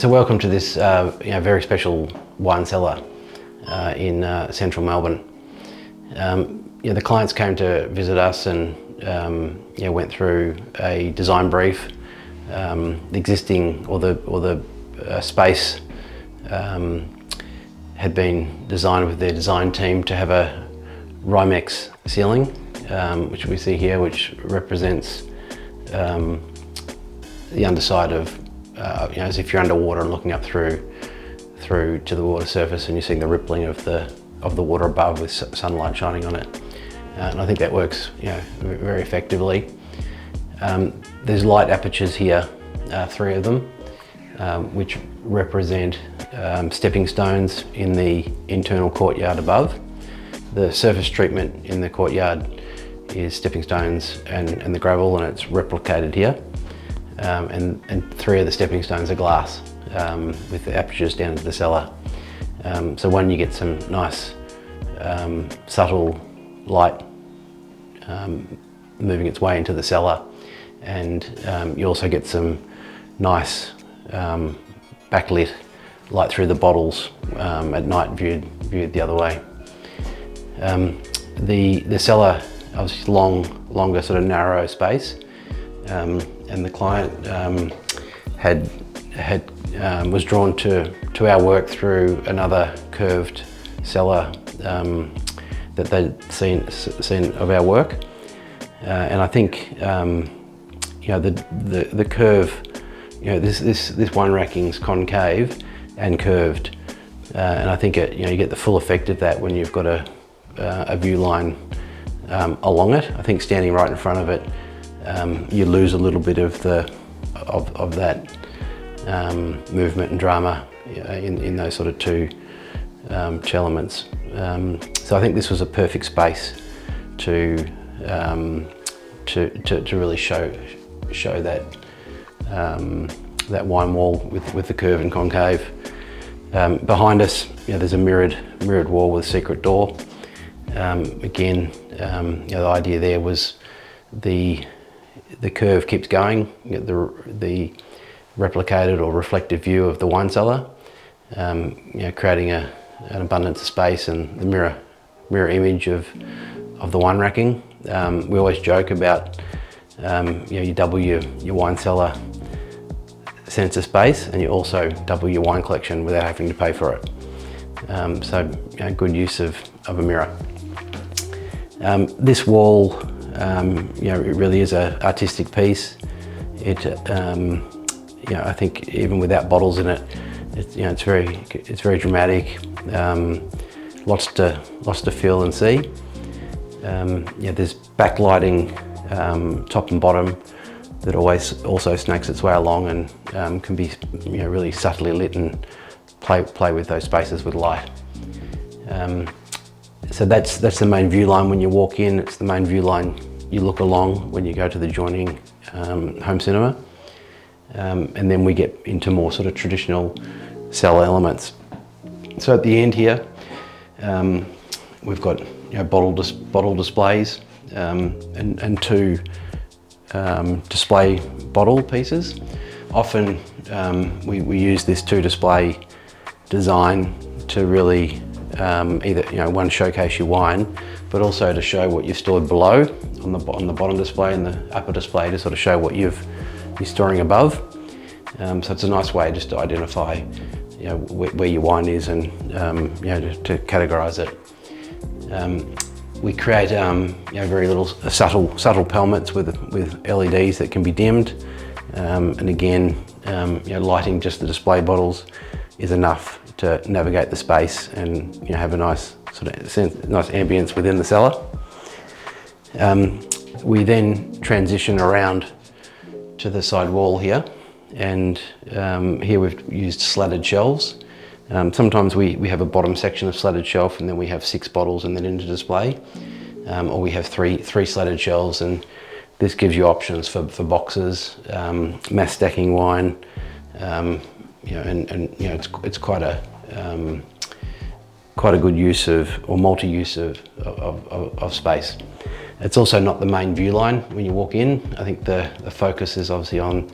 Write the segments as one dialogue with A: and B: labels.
A: So welcome to this very special wine cellar in central Melbourne. The clients came to visit us and went through a design brief. The existing or the space had been designed with their design team to have a Rymex ceiling, which we see here, which represents the underside of as if you're underwater and looking up through to the water surface, and you're seeing the rippling of the water above with sunlight shining on it. And I think that works very effectively. There's light apertures here, 3 of them, which represent stepping stones in the internal courtyard above. The surface treatment in the courtyard is stepping stones and the gravel, and it's replicated here. And 3 of the stepping stones are glass, with the apertures down to the cellar. So one, you get some nice subtle light moving its way into the cellar, and you also get some nice backlit light through the bottles at night viewed the other way. The cellar, obviously longer sort of narrow space, and the client was drawn to our work through another curved cellar that they'd seen of our work, and I think the curve, this wine racking's concave and curved, and I think you get the full effect of that when you've got a view line along it. I think standing right in front of it, you lose a little bit of that movement and drama in those sort of two elements. So I think this was a perfect space to really show that that wine wall with the curve and concave. Behind us, there's a mirrored wall with a secret door. Again, the idea there was the curve keeps going, you get the replicated or reflective view of the wine cellar, creating an abundance of space and the mirror image of the wine racking. We always joke about you double your wine cellar sense of space, and you also double your wine collection without having to pay for it. So good use of a mirror. This wall, it really is an artistic piece. I think even without bottles in it, it's very dramatic. Lots to feel and see. There's backlighting top and bottom that always also snakes its way along and can be really subtly lit and play with those spaces with light. So that's the main view line when you walk in. It's the main view line you look along when you go to the adjoining home cinema. And then we get into more sort of traditional cellar elements. So at the end here, we've got bottle displays and 2 display bottle pieces. Often we use this 2 display design to really either one, showcase your wine, but also to show what you've stored below on the bottom display and the upper display to sort of show what you're storing above. So it's a nice way just to identify where your wine is and to categorise it. We create very little subtle pelmets with LEDs that can be dimmed, and again lighting just the display bottles is enough to navigate the space and have a nice sort of nice ambience within the cellar. We then transition around to the side wall here, and here we've used slatted shelves. Sometimes we have a bottom section of slatted shelf, and then we have 6 bottles and then into display, or we have three slatted shelves, and this gives you options for boxes, mass stacking wine, it's quite a good use or multi-use of space. It's also not the main view line when you walk in. I think the focus is obviously on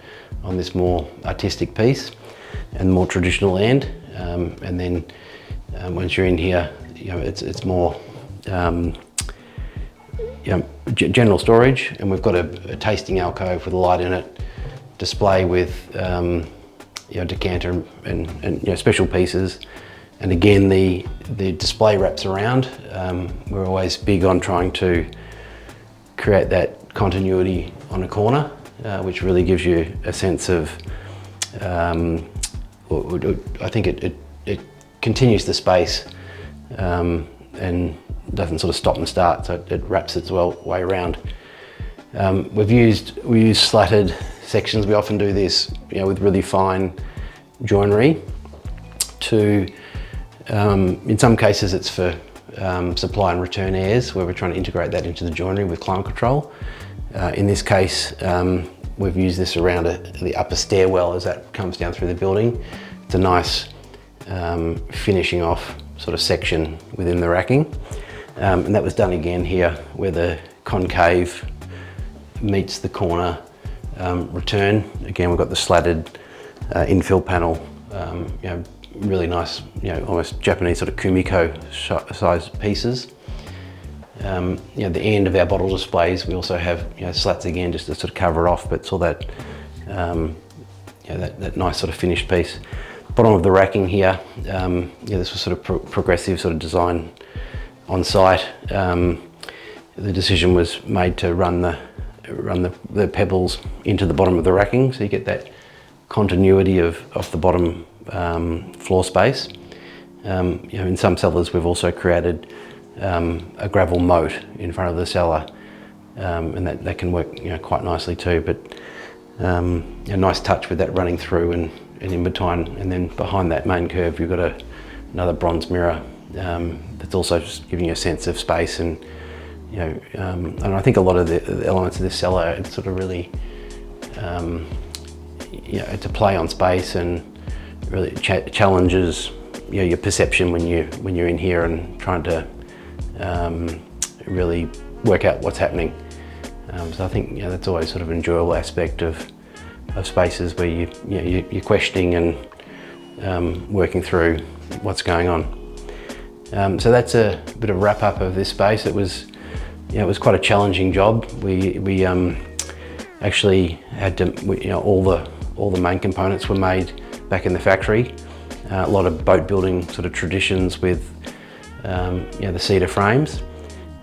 A: this more artistic piece. and more traditional land. And then once you're in here, it's more general storage, and we've got a tasting alcove with a light in it, display with decanter and special pieces. And again, the display wraps around. We're always big on trying to create that continuity on a corner, which really gives you a sense of, I think it continues the space and doesn't sort of stop and start, so it wraps its way around. We use slatted sections. We often do this with really fine joinery to, in some cases it's for supply and return airs, where we're trying to integrate that into the joinery with climate control. In this case, we've used this around the upper stairwell as that comes down through the building. It's a nice finishing off sort of section within the racking. And that was done again here, where the concave meets the corner return. Again, we've got the slatted infill panel, really nice, almost Japanese sort of kumiko sized pieces. The end of our bottle displays, we also have slats again, just to sort of cover off, but it's all that that nice sort of finished piece. Bottom of the racking here, this was sort of progressive sort of design on site. The decision was made to run the pebbles into the bottom of the racking, so you get that continuity of the bottom floor space. In some cellars we've also created a gravel moat in front of the cellar, and that can work quite nicely too. But a nice touch with that running through and in between, and then behind that main curve you've got another bronze mirror that's also just giving you a sense of space. And and I think a lot of the elements of this cellar, it's sort of really it's a play on space, and really challenges your perception when you're in here and trying to really work out what's happening. So I think that's always sort of an enjoyable aspect of spaces where you're questioning and working through what's going on. So that's a bit of wrap up of this space. It was quite a challenging job. We actually had to, all the main components were made back in the factory. A lot of boat building sort of traditions with the cedar frames,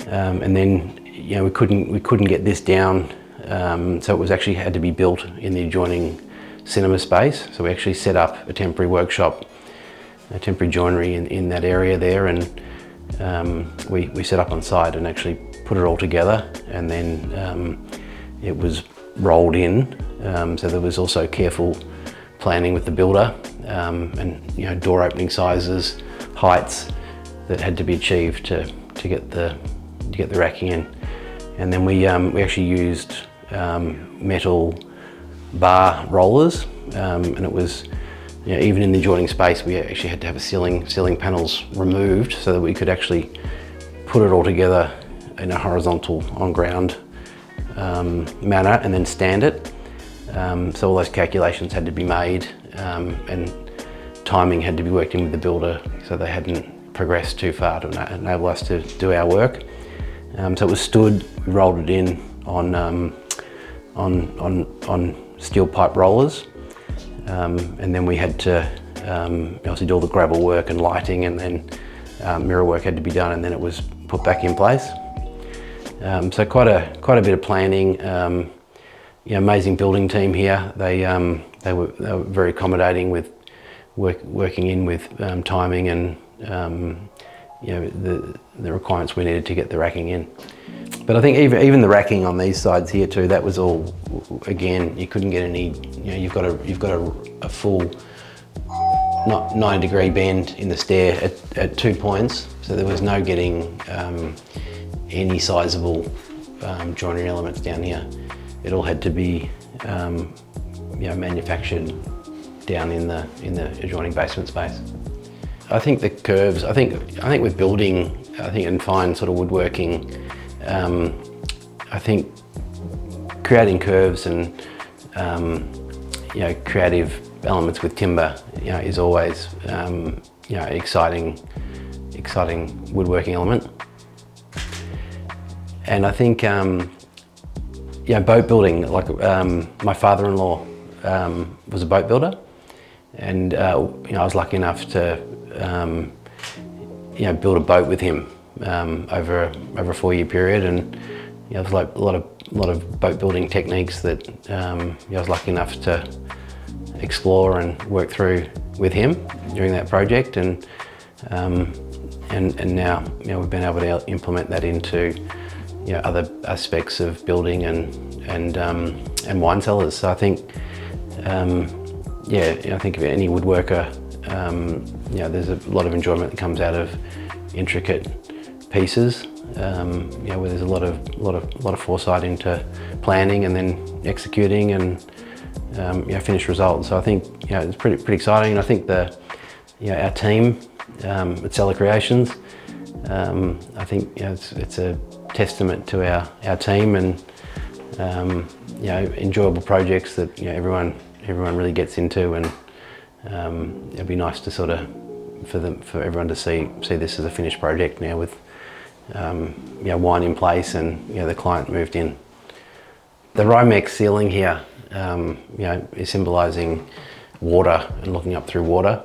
A: and then we couldn't get this down, so it was actually had to be built in the adjoining cinema space. So we actually set up a temporary workshop, a temporary joinery in that area there, and we set up on site and actually put it all together, and then it was rolled in. So there was also careful planning with the builder, and door opening sizes, heights that had to be achieved to get the racking in. And then we actually used metal bar rollers, and it was even in the adjoining space we actually had to have ceiling panels removed so that we could actually put it all together in a horizontal on ground manner and then stand it. So all those calculations had to be made, and timing had to be worked in with the builder so they hadn't progressed too far to enable us to do our work. So it was stood, we rolled it in on steel pipe rollers, and then we had to obviously do all the gravel work and lighting, and then mirror work had to be done, and then it was put back in place. So quite a bit of planning. Amazing building team here. They were very accommodating with working in with timing and the requirements we needed to get the racking in. But I think even the racking on these sides here too, that was all, again, you couldn't get any, you've got a full 90-degree bend in the stair at 2 points, so there was no getting any sizable joinery elements down here. It all had to be manufactured down in the adjoining basement space. I think the curves, I think with building, and fine sort of woodworking, I think creating curves and creative elements with timber, is always exciting woodworking element. And I think boat building, like my father-in-law was a boat builder, and I was lucky enough to build a boat with him over a 4-year period, and there's like a lot of boat building techniques that I was lucky enough to explore and work through with him during that project, and now we've been able to implement that into other aspects of building and wine cellars. So I think I think of any woodworker, there's a lot of enjoyment that comes out of intricate pieces, where there's a lot of foresight into planning and then executing and finished results. So I think it's pretty exciting. And I think our team at Cellar Creations, I think it's a testament to our team, and enjoyable projects that everyone really gets into, and it'd be nice to sort of for everyone to see this as a finished project now with wine in place and the client moved in. The Rymex ceiling here is symbolising water and looking up through water.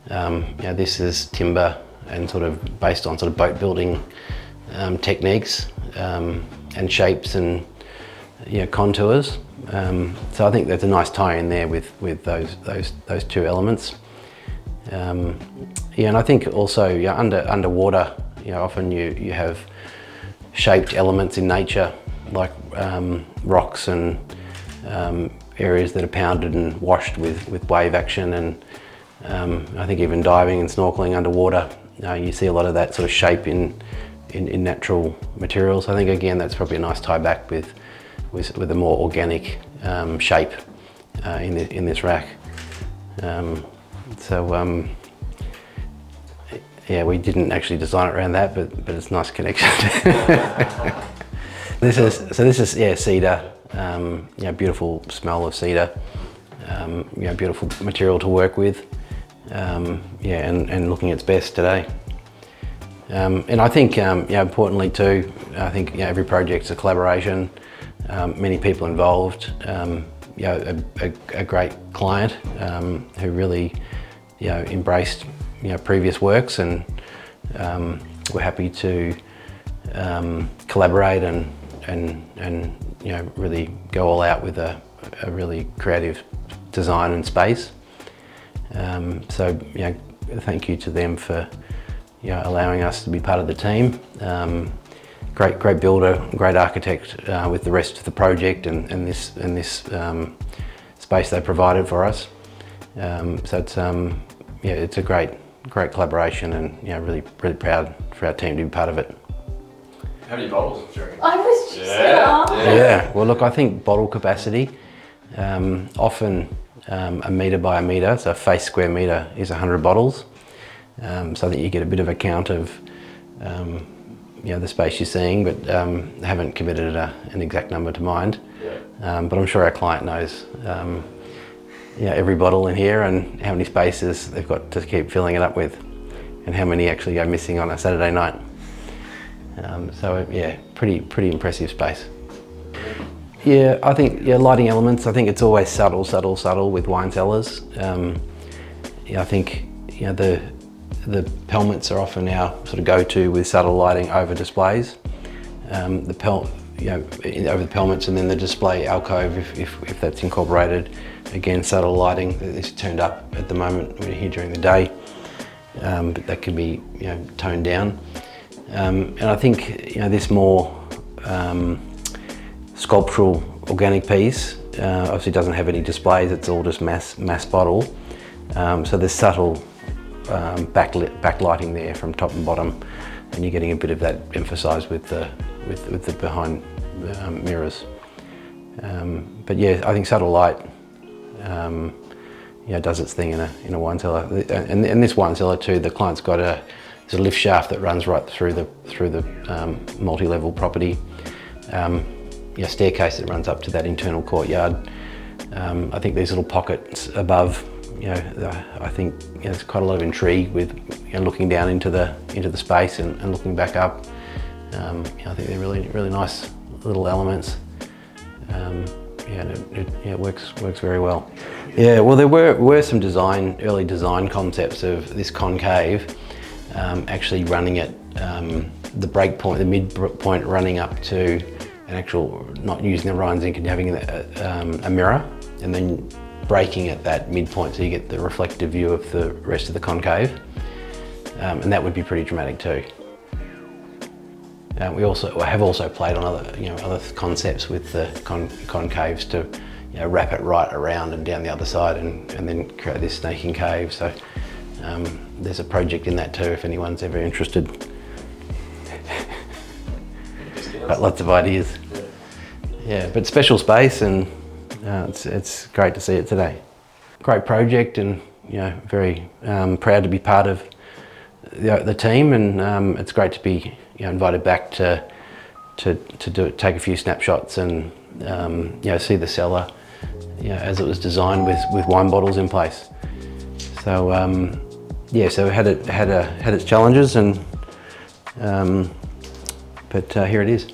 A: This is timber and sort of based on sort of boat building techniques and shapes and contours. So I think there's a nice tie in there with those two elements. And I think also underwater, often you have shaped elements in nature, like rocks and areas that are pounded and washed with wave action, and I think even diving and snorkeling underwater, you see a lot of that sort of shape in natural materials. I think again that's probably a nice tie back with a more organic shape in this rack. We didn't actually design it around that, but it's a nice connection. This is cedar. Beautiful smell of cedar. Beautiful material to work with. And looking its best today. And I think importantly too, I think every project's a collaboration. Many people involved. A great client who really embraced previous works, and we're happy to collaborate and really go all out with a really creative design and space. Thank you to them for allowing us to be part of the team. Great builder, great architect with the rest of the project and this space they provided for us. It's a great collaboration, and really proud for our team to be part of it.
B: How many bottles do you reckon?
C: I was just gonna
A: Yeah, well look, I think bottle capacity, often a metre by a metre, so a face square metre is 100 bottles. So I think you get a bit of a count of the space you're seeing, but haven't committed an exact number to mind.
B: Yeah.
A: But I'm sure our client knows every bottle in here and how many spaces they've got to keep filling it up with, and how many actually go missing on a Saturday night. Pretty impressive space. Yeah, I think lighting elements. I think it's always subtle with wine cellars. I think the pelmets are often our sort of go-to with subtle lighting over displays. Over the pelmets, and then the display alcove if that's incorporated. Again, subtle lighting. This is turned up at the moment when you're here during the day, but that can be toned down. And I think this more sculptural organic piece obviously doesn't have any displays. It's all just mass bottle. So there's subtle backlighting there from top and bottom, and you're getting a bit of that emphasised with the behind mirrors. But yeah, I think subtle light does its thing in a wine cellar. And this wine cellar too, the client's got there's a lift shaft that runs right through the multi-level property. Staircase that runs up to that internal courtyard. I think these little pockets above I think there's quite a lot of intrigue with looking down into the space and looking back up. I think they're really nice little elements. It works very well. Yeah, well, there were some early design concepts of this concave, actually running at the break point, the mid point, running up to an actual, not using the Ryan's ink and having a mirror, and then breaking at that midpoint so you get the reflective view of the rest of the concave, and that would be pretty dramatic too. We have also played on other concepts with the concaves to wrap it right around and down the other side, and then create this snaking cave. So there's a project in that too if anyone's ever interested. Got lots of ideas. Yeah, but special space, and it's great to see it today. Great project, and very proud to be part of the team, and it's great to be invited back to take a few snapshots and see the cellar as it was designed with wine bottles in place. So so it had its challenges, and but here it is.